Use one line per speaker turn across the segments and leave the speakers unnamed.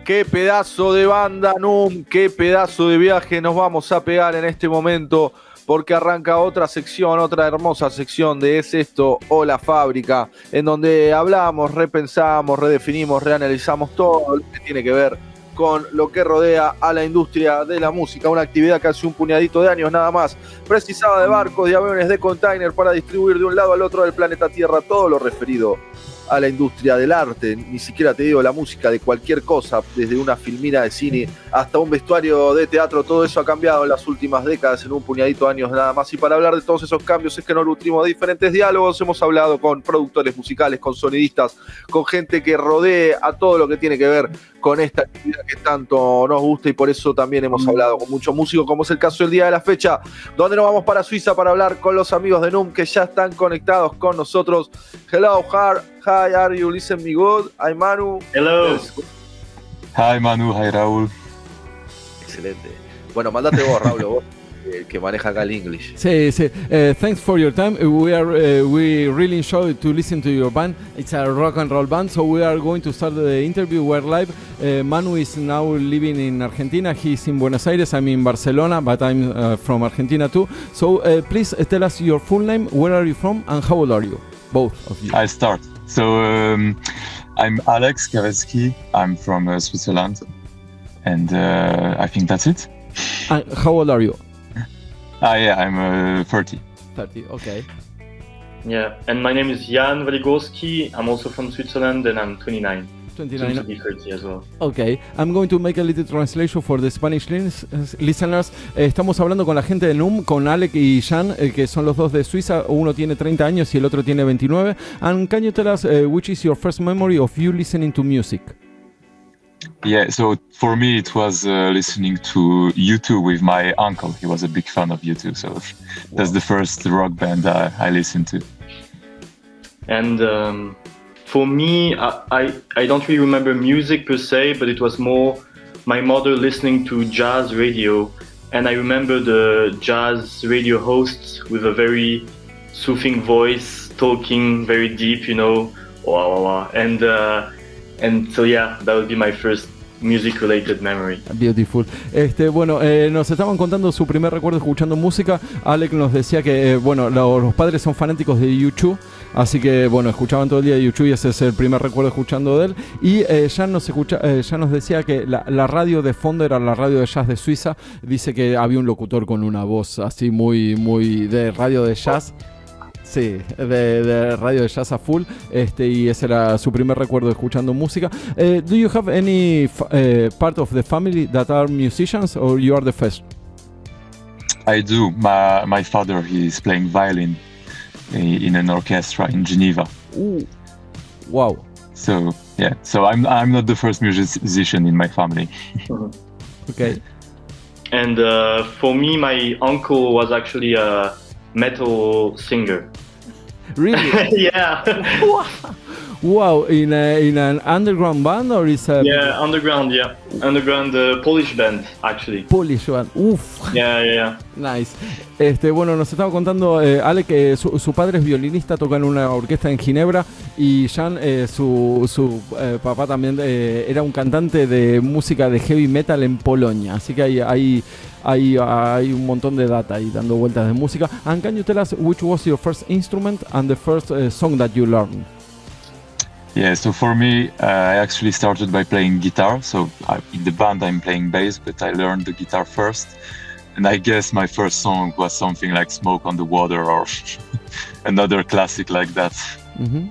Qué pedazo de banda, NUUM, qué pedazo de viaje nos vamos a pegar en este momento, porque arranca otra sección, otra hermosa sección de Es Esto o La Fábrica, en donde hablamos, repensamos, redefinimos, reanalizamos todo lo que tiene que ver con lo que rodea a la industria de la música, una actividad que hace un puñadito de años nada más precisaba de barcos, de aviones, de container para distribuir de un lado al otro del planeta Tierra todo lo referido a la industria del arte, ni siquiera te digo la música, de cualquier cosa, desde una filmina de cine hasta un vestuario de teatro, todo eso ha cambiado en las últimas décadas, en un puñadito de años nada más, y para hablar de todos esos cambios es que nos nutrimos de diferentes diálogos, hemos hablado con productores musicales, con sonidistas, con gente que rodee a todo lo que tiene que ver con esta actividad que tanto nos gusta, y por eso también hemos hablado con muchos músicos, como es el caso del día de la fecha, donde nos vamos para Suiza para hablar con los amigos de NUUM que ya están conectados con nosotros. Hello, hi, are you listen me good? I'm Manu.
Hello.
Hi Manu, hi Raúl.
Excelente. Bueno, mandate vos, Raúl, vos que maneja acá el English.
Sí. Thanks for your time. We really enjoy to listen to your band. It's a rock and roll band, so we are going to start the interview. We're live. Manu is now living in Argentina. He's in Buenos Aires. I'm in Barcelona, but I'm from Argentina too. So please tell us your full name. Where are you from, and how old are you? Both of you.
I start. So I'm Alex Karetsky. I'm from Switzerland, and I think that's it.
How old are you?
Yeah, I'm 30.
30, okay.
Yeah, and my name is Jan Waligorski. I'm also from Switzerland, and I'm 29.
29.
Soon to be 30 as well.
Okay, I'm going to make a little translation for the Spanish listeners. Estamos hablando con la gente de NUUM, con Alec y Jan, que son los dos de Suiza. Uno tiene 30 años y el otro tiene 29. And can you tell us which is your first memory of you listening to music?
Yeah, so for me it was listening to U2 with my uncle. He was a big fan of U2, so that's the first rock band I listened to.
And for me, I don't really remember music per se, but it was more my mother listening to jazz radio. And I remember the jazz radio hosts with a very soothing voice, talking very deep, you know, wah, wah, wah. And so yeah, that would be my first music-related memory.
Beautiful. Bueno, nos estaban contando su primer recuerdo escuchando música. Alec nos decía que, bueno, los padres son fanáticos de U2, así que, bueno, escuchaban todo el día U2 y ese es el primer recuerdo escuchando de él. Y ya nos decía que la radio de fondo era la radio de jazz de Suiza. Dice que había un locutor con una voz así muy de radio de jazz. Sí, de radio de jazz a full, y ese era su primer recuerdo escuchando música. Do you have any part of the family that are musicians, or you are the first?
I do. My father, he is playing violin in an orchestra in Geneva.
Ooh, wow.
So yeah, so I'm not the first musician in my family.
Okay.
And for me, my uncle was actually a metal singer.
Really?
Yeah.
Wow, in an underground band, or is a
underground Polish band actually.
Polish band. Uf.
Yeah.
Nice. Bueno, nos estaba contando Ale que su padre es violinista, toca en una orquesta en Ginebra, y Jan, su papá también era un cantante de música de heavy metal en Polonia, así que hay un montón de data ahí dando vueltas de música. And can you tell us which was your first instrument and the first song that you learned?
Yeah, so for me, I actually started by playing guitar. So in the band, I'm playing bass, but I learned the guitar first. And I guess my first song was something like Smoke on the Water or another classic like that.
Mm-hmm.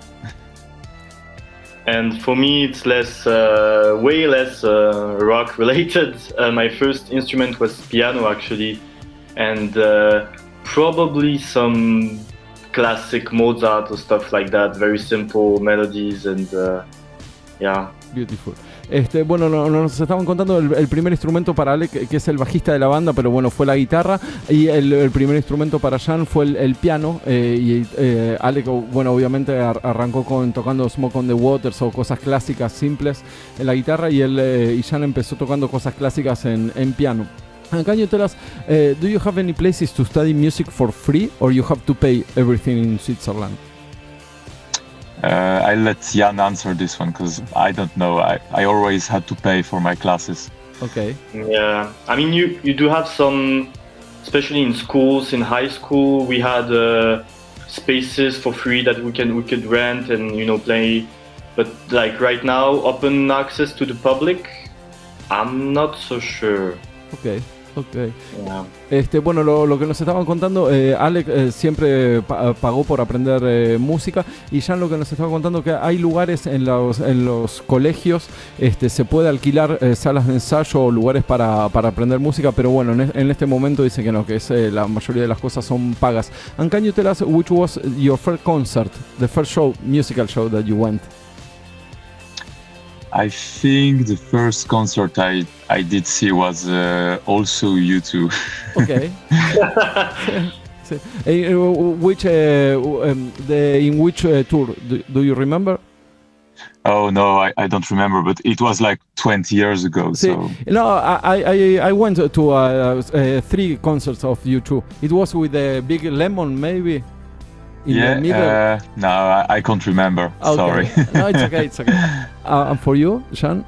And for me, it's way less rock related. My first instrument was piano actually, and probably some classic Mozart or stuff like that, very simple melodies and yeah.
Beautiful. Bueno, nos estaban contando el primer instrumento para Alec, que es el bajista de la banda, pero bueno, fue la guitarra, y el primer instrumento para Jan fue el piano, y Alec, bueno, obviamente arrancó tocando Smoke on the Waters o cosas clásicas simples en la guitarra, y Jan empezó tocando cosas clásicas en piano. And can you tell us, do you have any places to study music for free, or you have to pay everything in Switzerland?
I let Jan answer this one because I don't know. I always had to pay for my classes.
Okay.
Yeah, I mean, you do have some, especially in schools. In high school, we had spaces for free that we could rent and play. But like right now, open access to the public, I'm not so sure.
Okay.
Yeah.
Bueno, lo que nos estaban contando, Alec siempre pagó por aprender música, y Jan lo que nos estaba contando que hay lugares en los colegios, se puede alquilar salas de ensayo o lugares para aprender música, pero bueno, en este momento dice que no, que la mayoría de las cosas son pagas. And can you tell us which was your first concert, the first musical show that you went?
I think the first concert I did see was also U2.
Okay. In which tour do you remember?
Oh no, I don't remember, but it was like 20 years ago. So
no, I went to 3 concerts of U2. It was with the Big Lemon, maybe.
No, I can't remember.
Okay.
Sorry.
No, it's okay. And for you, Sean?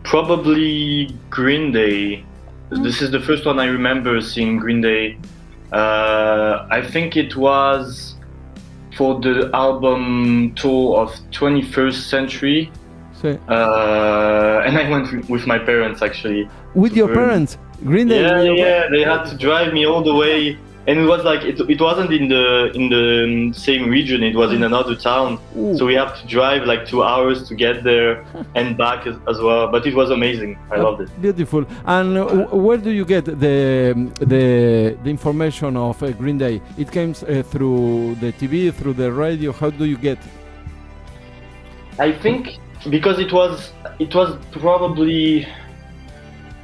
Probably Green Day. This is the first one I remember seeing Green Day. I think it was for the album tour of 21st Century.
Sí.
And I went with my parents, actually.
With your parents? Green Day?
Yeah, they had to drive me all the way. And it was like it wasn't in the same region. It was in another town.
Ooh.
So we have to drive like 2 hours to get there and back as well. But it was amazing. I loved it.
Beautiful. And where do you get the information of Green Day? It came through the TV, through the radio. How do you get?
I think because it was probably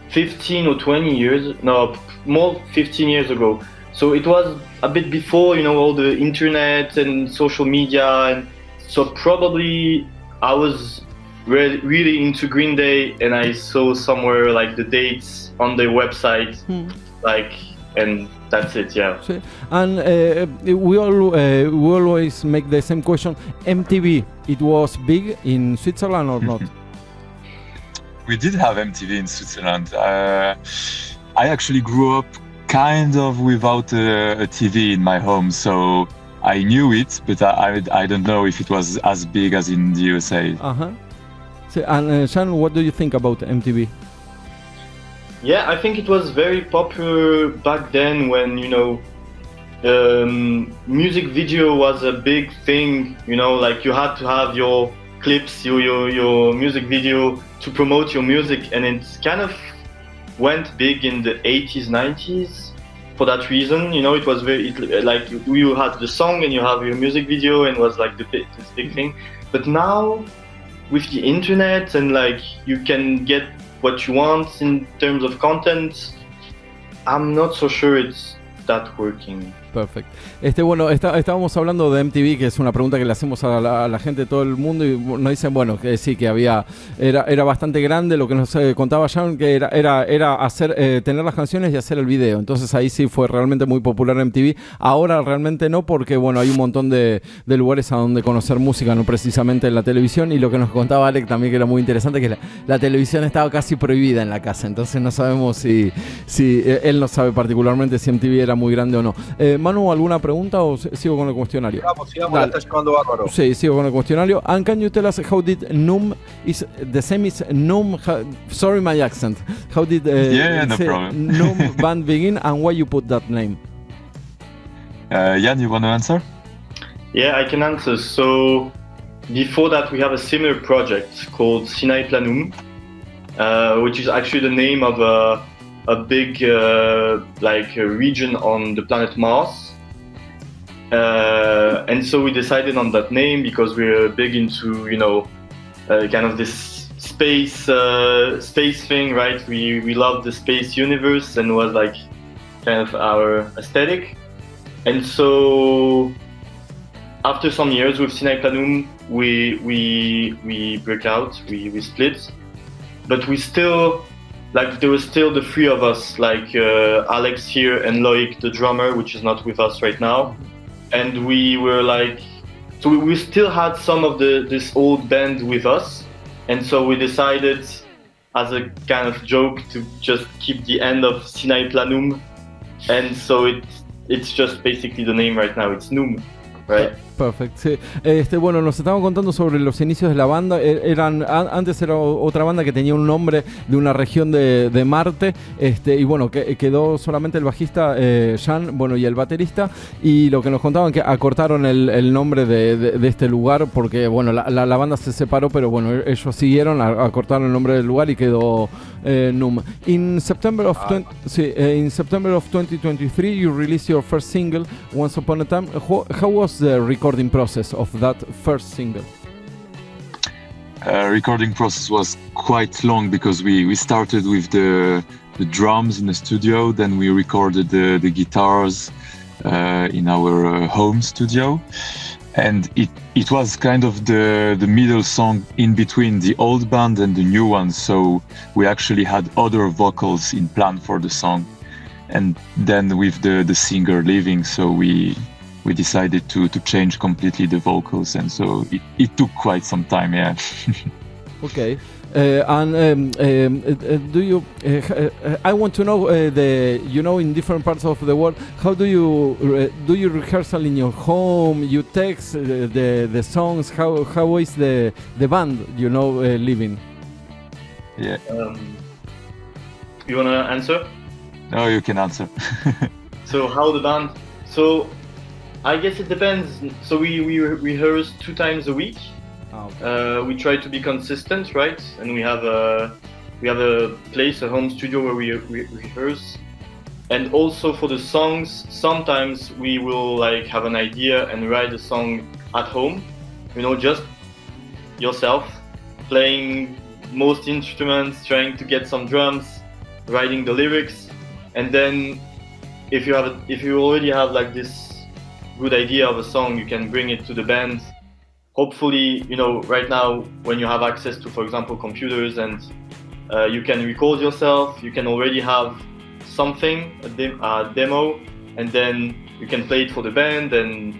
15 or 20 years. No, more 15 years ago. So it was a bit before, all the internet and social media, and so probably I was really into Green Day, and I saw somewhere like the dates on their website, and that's it, yeah.
And we always make the same question. MTV, it was big in Switzerland or not?
We did have MTV in Switzerland. I actually grew up kind of without a TV in my home, so I knew it, but I don't know if it was as big as in the USA.
So, and Sean, what do you think about MTV?
Yeah, I think it was very popular back then when, music video was a big thing, like you had to have your clips, your music video to promote your music, and it's kind of went big in the 80s, 90s for that reason. It was like you had the song and you have your music video, and it was like this big thing. But now with the internet and like you can get what you want in terms of content, I'm not so sure it's that working.
Perfecto. Bueno, estábamos hablando de MTV, que es una pregunta que le hacemos a la gente de todo el mundo, y nos dicen, bueno, que sí, que era bastante grande. Lo que nos contaba Jan, que era hacer, tener las canciones y hacer el video. Entonces ahí sí fue realmente muy popular MTV. Ahora realmente no, porque bueno, hay un montón de lugares a donde conocer música, no precisamente en la televisión. Y lo que nos contaba Alec también, que era muy interesante, que la televisión estaba casi prohibida en la casa. Entonces no sabemos si él no sabe particularmente si MTV era muy grande o no. Manu, ¿alguna pregunta o sigo con el cuestionario?
Sigamos, la está llevando bárbaro.
Sí, sigo con el cuestionario. And can you tell us how did NUUM is the same as NUUM? Sorry, my accent. How did
no problem.
NUUM band begin, and why you put that name?
Jan, you want to answer?
Yeah, I can answer. So before that, we have a similar project called Sinai Planum, which is actually the name of a big region on the planet Mars, and so we decided on that name because we're big into kind of this space thing, right? We love the space universe, and was like kind of our aesthetic. And so after some years with Sinai Planum, we broke out, we split, but we still, like, there was still the three of us, like Alex here and Loic, the drummer, which is not with us right now. And we were like so we still had some of this old band with us, and so we decided, as a kind of joke, to just keep the end of Sinai Planum, and so it's just basically the name right now. It's NUUM, right?
Perfecto, sí. Bueno, nos estaban contando sobre los inicios de la banda. Antes era otra banda que tenía un nombre de una región de Marte, y bueno, quedó solamente el bajista Jan, bueno, y el baterista, y lo que nos contaban que acortaron el nombre de este lugar porque, bueno, la banda se separó, pero bueno, ellos siguieron, acortaron el nombre del lugar y quedó NUUM. In September of 2023, you released your first single, Once Upon a Time. How was the recording process of that first single?
Recording process was quite long because we started with the drums in the studio, then we recorded the guitars in our home studio, and it was kind of the middle song in between the old band and the new one, so we actually had other vocals in plan for the song, and then with the singer leaving, so we decided to change completely the vocals, and so it took quite some time, yeah.
Okay. Do you? I want to know in different parts of the world, how do you rehearsal in your home? You text the songs. How is the band? Living?
Yeah.
You wanna answer?
No, you can answer.
So how the band? So I guess it depends. So we rehearse 2 times a week.
Okay.
We try to be consistent, right? And we have a place, a home studio where we rehearse. And also for the songs, sometimes we will like have an idea and write a song at home. Just yourself playing most instruments, trying to get some drums, writing the lyrics, and then if you already have like this good idea of a song, you can bring it to the band. Hopefully, right now when you have access to, for example, computers, and you can record yourself, you can already have something, a demo, and then you can play it for the band, and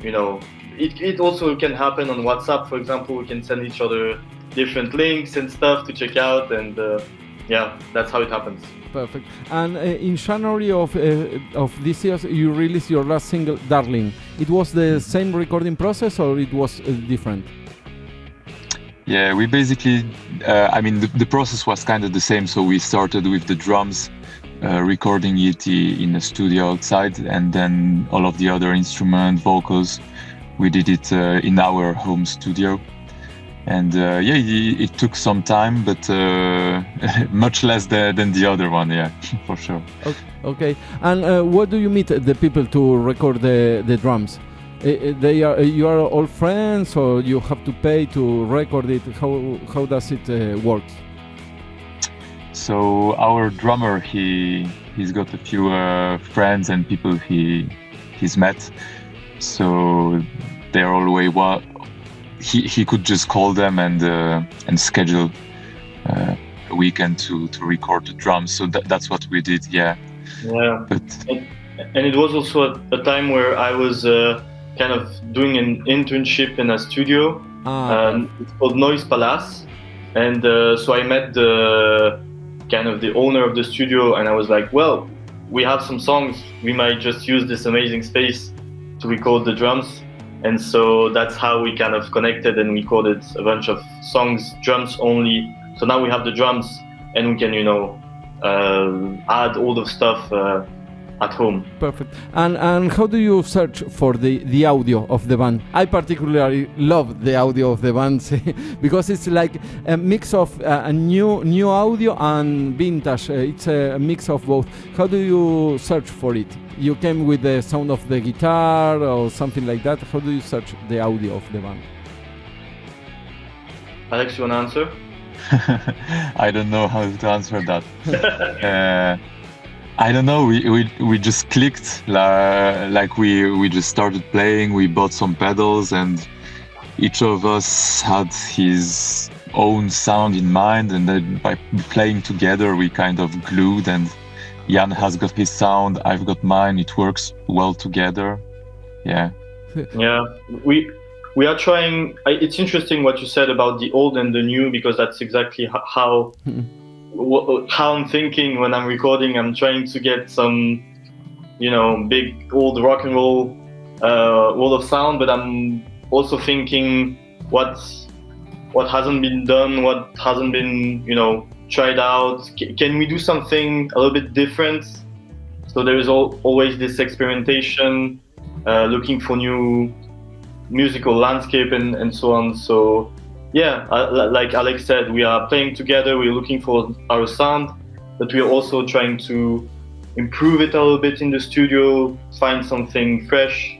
it also can happen on WhatsApp, for example. We can send each other different links and stuff to check out, and yeah, that's how it happens.
Perfect. And in January of this year, you released your last single, Darling. It was the same recording process, or it was different?
Yeah, we basically, the process was kind of the same. So we started with the drums, recording it in a studio outside, and then all of the other instrument, vocals, we did it in our home studio. And it took some time, but much less than the other one, yeah, for sure.
Okay. And what do you meet the people to record the drums? You are all friends, or you have to pay to record it? How does it work?
So our drummer, he's got a few friends and people he's met. So they're always he could just call them and schedule a weekend to record the drums. So that's what we did, yeah.
Yeah. And it was also a time where I was kind of doing an internship in a studio. It's called Noise Palace, and so I met the owner of the studio, and I was like, well, we have some songs, we might just use this amazing space to record the drums. And so that's how we kind of connected and recorded a bunch of songs, drums only. So now we have the drums, and we can, add all the stuff at home.
Perfect. And how do you search for the audio of the band? I particularly love the audio of the band because it's like a mix of a new audio and vintage. It's a mix of both. How do you search for it? You came with the sound of the guitar or something like that. How do you search the audio of the band?
Alex, you want to answer?
I don't know how to answer that. I don't know. We just clicked. Like we just started playing. We bought some pedals, and each of us had his own sound in mind. And then by playing together, we kind of glued. And Jan has got his sound. I've got mine. It works well together. Yeah.
Yeah. we are trying. It's interesting what you said about the old and the new, because that's exactly how I'm thinking when I'm recording. I'm trying to get some, big old rock and roll wall of sound, but I'm also thinking what hasn't been done, what hasn't been, tried out. Can we do something a little bit different? So there is always this experimentation, looking for new musical landscape and so on. So yeah, like Alex said, we are playing together, we're looking for our sound, but we are also trying to improve it a little bit in the studio, find something fresh,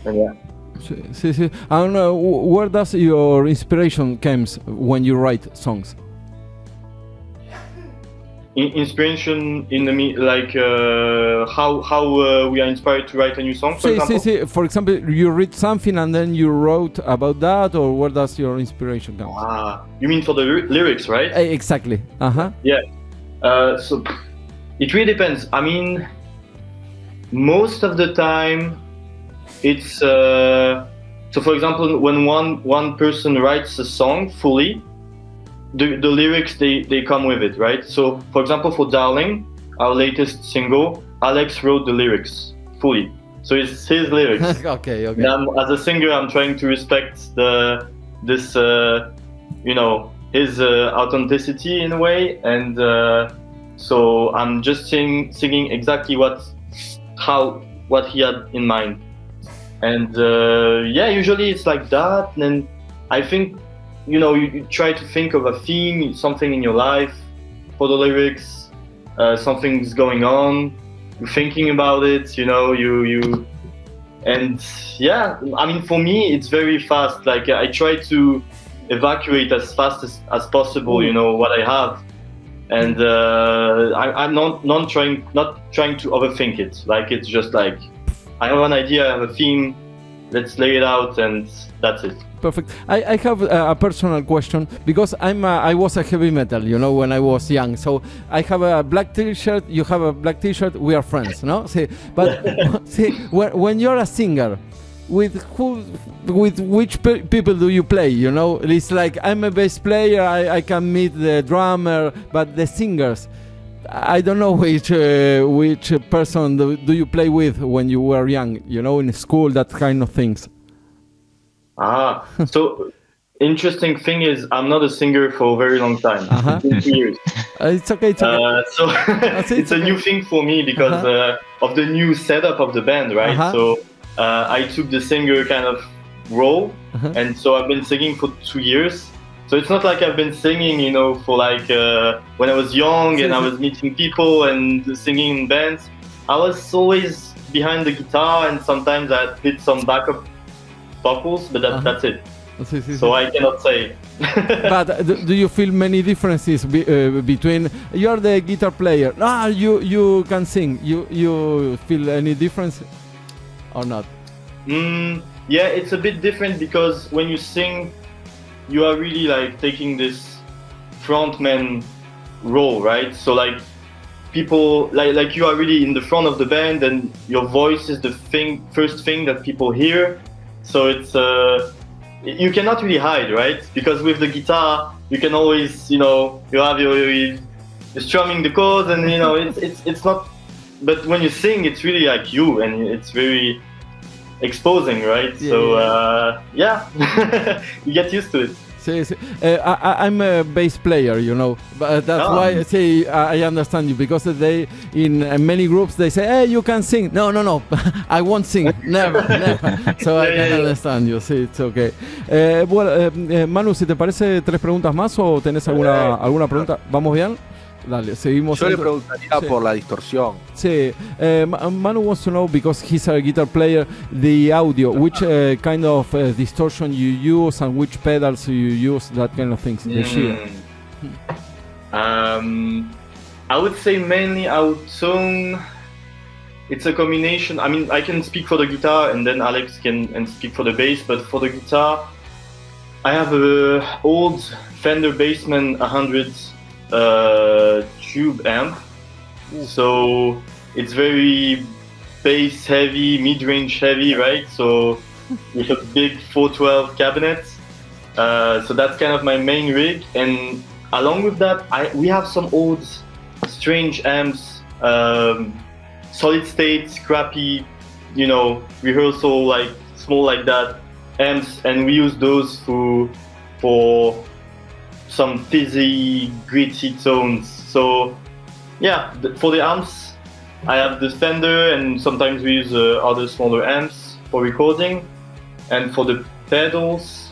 and yeah.
See. I don't know, where does your inspiration comes when you write songs?
Inspiration in how we are inspired to write a new song, for example?
For example, you read something and then you wrote about that, or where does your inspiration come?
You mean for the lyrics, right?
Exactly.
Yeah. So it really depends. I mean, most of the time, it's so. For example, when one person writes a song fully, the lyrics they come with it, right? So, for example, for "Darling," our latest single, Alex wrote the lyrics fully. So it's his lyrics.
Okay.
And as a singer, I'm trying to respect his authenticity in a way, and so I'm just singing exactly what he had in mind. And usually it's like that. And I think, you try to think of a theme, something in your life for the lyrics, something's going on, you're thinking about it, and yeah, I mean, for me, it's very fast. Like, I try to evacuate as fast as possible, what I have. And I'm not trying to overthink it. Like, it's just like, I have an idea, I have a theme, let's lay it out, and that's it.
Perfect. I have a personal question, because I was a heavy metal, when I was young. So I have a black T-shirt, you have a black T-shirt, we are friends, no? But when you're a singer, with which people do you play? It's like, I'm a bass player, I can meet the drummer, but the singers, I don't know which person do you play with when you were young, in school, that kind of things.
So interesting thing is, I'm not a singer for a very long time. It's been 2 years.
It's okay.
So it's a new thing for me because of the new setup of the band, right? So I took the singer kind of role, and so I've been singing for 2 years. So it's not like I've been singing, for like when I was young and I was meeting people and singing in bands. I was always behind the guitar, and sometimes I did some backup vocals, but that's it. So I cannot say.
But do you feel many differences between you're the guitar player? You can sing. You feel any difference or not?
Yeah, it's a bit different, because when you sing, you are really like taking this frontman role, right? So like people like you are really in the front of the band, and your voice is the first thing that people hear. So it's you cannot really hide, right? Because with the guitar, you can always, you have you're strumming the chords, and it's not. But when you sing, it's really like you, and it's very exposing, right? Yeah. So you get used to it.
I'm a bass player, but that's why I understand you, because in many groups they say, hey, you can sing. No, I won't sing, never. So I can understand you. Sí, it's okay. Manu, si te parece 3 preguntas más, o tenés alguna pregunta, ¿vamos bien? Dale, seguimos.
Yo le preguntaría por la distorsión.
Sí, Manu wants to know, because he's a guitar player, the audio, which kind of distortion you use and which pedals you use, that kind of things.
I would say mainly outtone. It's a combination. I mean, I can speak for the guitar, and then Alex can speak for the bass. But for the guitar, I have a old Fender Bassman 100 tube amp. So it's very bass heavy, mid-range heavy, right? So with a big 412 cabinet. So that's kind of my main rig, and along with that, we have some old strange amps, solid state, scrappy, rehearsal, like small like that amps, and we use those for some fizzy, gritty tones. So yeah, for the amps, I have the Fender, and sometimes we use other smaller amps for recording. And for the pedals,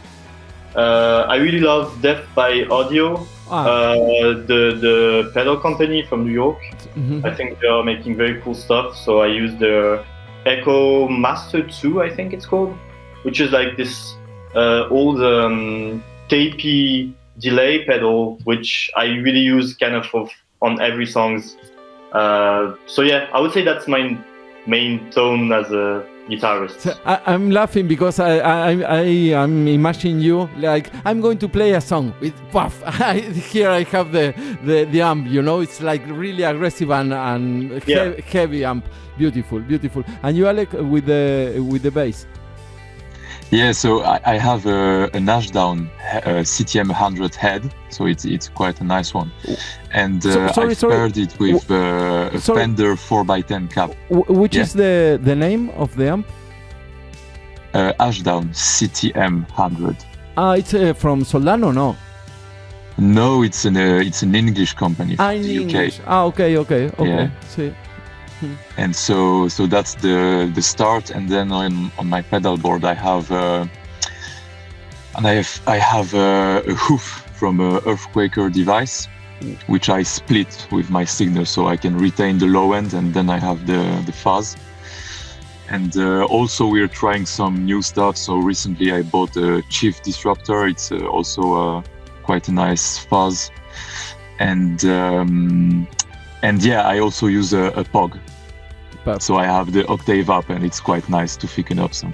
I really love Def by Audio, the pedal company from New York.
Mm-hmm.
I think they are making very cool stuff. So I use the Echo Master 2, I think it's called, which is like this old tapey delay pedal, which I really use kind of on every songs. So yeah, I would say that's my main tone as a guitarist.
So I'm laughing because I'm imagining you like I'm going to play a song with puff. Here I have the amp, it's like really aggressive and heavy amp. Beautiful. And you, Alec, with the bass.
Yeah, so I have an Ashdown CTM 100 head, so it's quite a nice one. And I paired it with a Fender 4x10 cap.
Which is the name of the amp?
Ashdown CTM 100.
It's from Soldano, no?
No, it's an English company from the
English.
UK.
Okay.
Yeah.
See.
And so that's the start, and then on my pedal board I have a hoof from a Earthquaker device, which I split with my signal so I can retain the low end, and then I have the fuzz. And also we're trying some new stuff. So recently I bought a Chief Disruptor. It's also quite a nice fuzz. And yeah, I also use a POG. So I have the octave up, and it's quite nice to thicken up some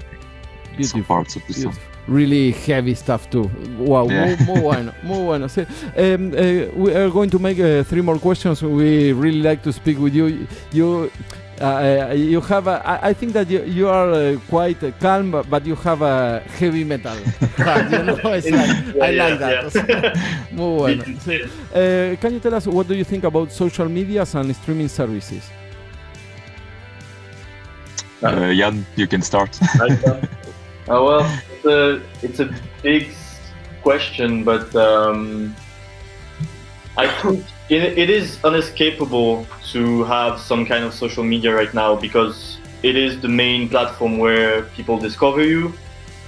parts of the song.
Really heavy stuff too. Wow,
yeah.
muy bueno. Sí. We are going to make 3 more questions. We really like to speak with you. You have I think that you are quite calm, but you have a heavy metal. It's like, I like that.
Yeah.
Muy bueno. Sí. Can you tell us what do you think about social medias and streaming services?
Jan, you can start.
Well, it's a big question, but I think it is unescapable to have some kind of social media right now, because it is the main platform where people discover you.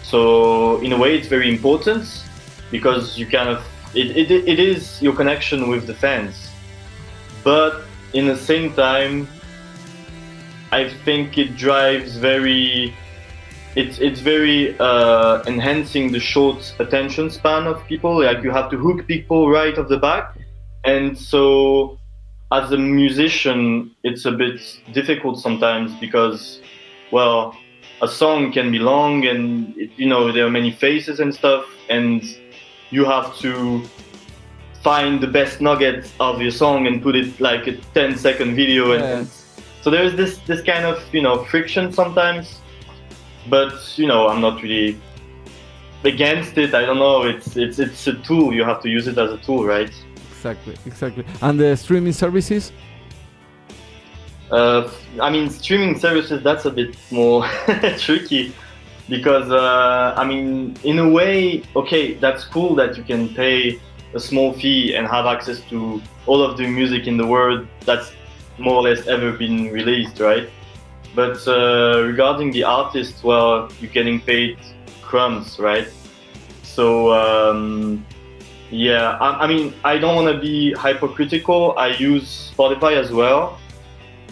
So in a way, it's very important, because you kind of it is your connection with the fans. But in the same time, I think it drives it's very enhancing the short attention span of people. Like, you have to hook people right off the back, and so as a musician it's a bit difficult sometimes, because, well, a song can be long, and there are many faces and stuff, and you have to find the best nugget of your song and put it like a 10-second video. And so there's this kind of friction sometimes, but I'm not really against it. I don't know, it's a tool. You have to use it as a tool, right?
Exactly. And the streaming services?
Streaming services, that's a bit more tricky, because in a way, okay, that's cool that you can pay a small fee and have access to all of the music in the world that's more or less ever been released, right? But regarding the artist, well, you're getting paid crumbs, right? So I don't want to be hypocritical. I use Spotify as well,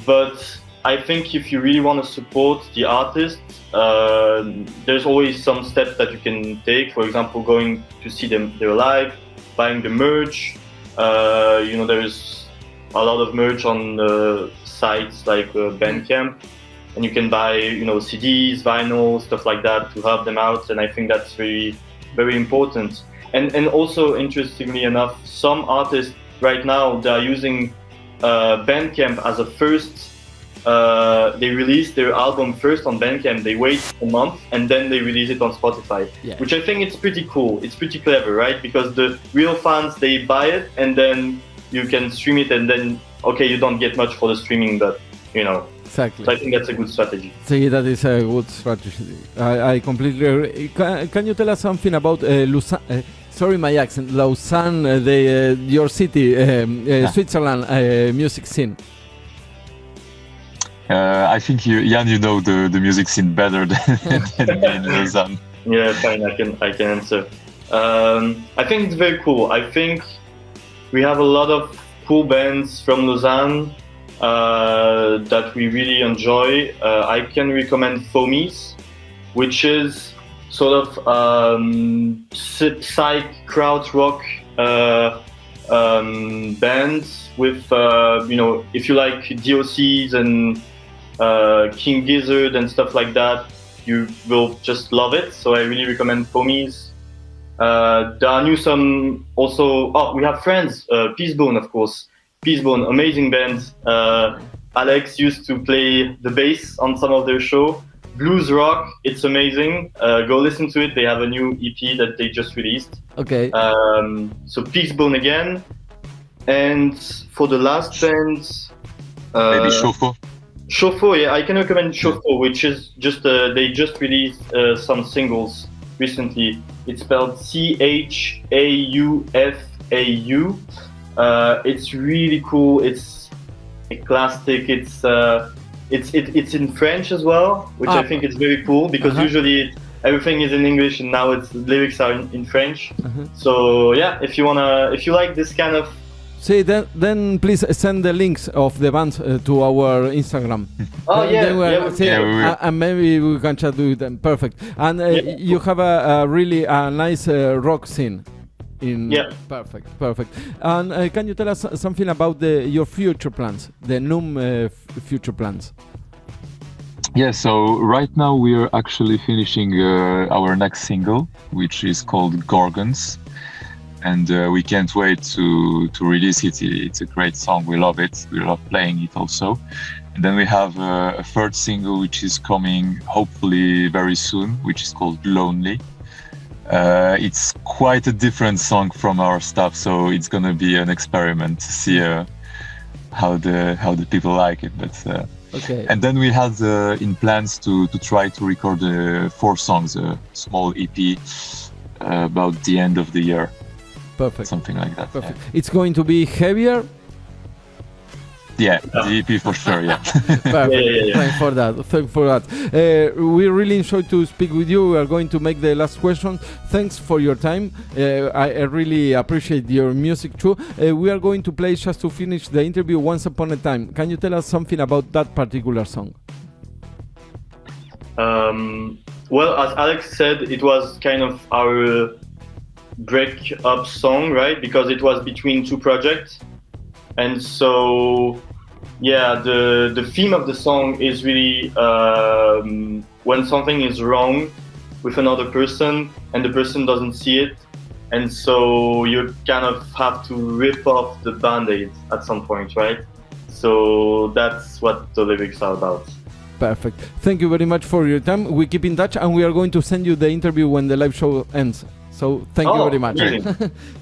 but I think if you really want to support the artist, there's always some steps that you can take. For example, going to see them live, buying the merch. There's a lot of merch on sites like Bandcamp, and you can buy CDs, vinyl, stuff like that to help them out. And I think that's very, very important. And also, interestingly enough, some artists right now, they are using Bandcamp as a first they release their album first on Bandcamp. They wait a month and then they release it on Spotify, which I think it's pretty cool. It's pretty clever, right? Because the real fans, they buy it and then you can stream it, and then you don't get much for the streaming, but
Exactly.
So I think that's a good strategy.
See, that is a good strategy. I completely agree. Can you tell us something about Lausanne? Sorry, my accent. Lausanne, your city, Switzerland music scene.
I think Jan, you know the music scene better than me in Lausanne.
Yeah, fine. I can answer. I think it's very cool. I think we have a lot of cool bands from Lausanne that we really enjoy. I can recommend Foamies, which is sort of psych krautrock bands with if you like DOCs and King Gizzard and stuff like that, you will just love it. So I really recommend Foamies. There are some also. Oh, we have friends. Peacebone, of course. Peacebone, amazing band. Alex used to play the bass on some of their show. Blues rock, it's amazing. Go listen to it. They have a new EP that they just released.
Okay.
So Peacebone again. And for the last band,
maybe Shofo.
Shofo, yeah, I can recommend Shofo, which is just they just released some singles recently. It's spelled Chaufau. It's really cool. It's eclectic. It's in French as well, which I think is very cool because usually everything is in English and now lyrics are in French. So yeah, if you like this kind of.
See, then please send the links of the bands to our Instagram.
Oh yeah,
we will. And maybe we can chat with them. Perfect. And you have a really nice rock scene. Perfect. And can you tell us something about your future plans, the NUUM future plans?
Yeah, so right now we are actually finishing our next single, which is called Gorgons. And we can't wait to release it. It's a great song. We love it. We love playing it also. And then we have a third single, which is coming hopefully very soon, which is called Lonely. It's quite a different song from our stuff, so it's gonna be an experiment to see how the people like it. But
okay.
And then we had in plans to try to record 4 songs, a small EP, about the end of the year.
Perfect.
Something like that.
Perfect.
Yeah.
It's going to be heavier.
Yeah, the EP for sure, yeah.
Perfect. Thanks for that. We really enjoyed to speak with you. We are going to make the last question. Thanks for your time. I really appreciate your music too. We are going to play, just to finish the interview, Once Upon a Time. Can you tell us something about that particular song?
Well, as Alex said, it was kind of our break-up song, right? Because it was between 2 projects. And so, yeah, the theme of the song is really when something is wrong with another person and the person doesn't see it. And so you kind of have to rip off the Band-Aid at some point, right? So that's what the lyrics are about.
Perfect. Thank you very much for your time. We keep in touch and we are going to send you the interview when the live show ends. So thank you very much.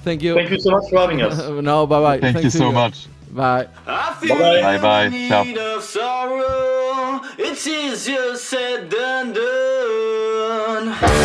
Thank you.
Thank you so much for having us.
No, bye-bye.
Thank you so much.
Bye.
Bye-bye. Ciao.
Of sorrow, it's easier said than done.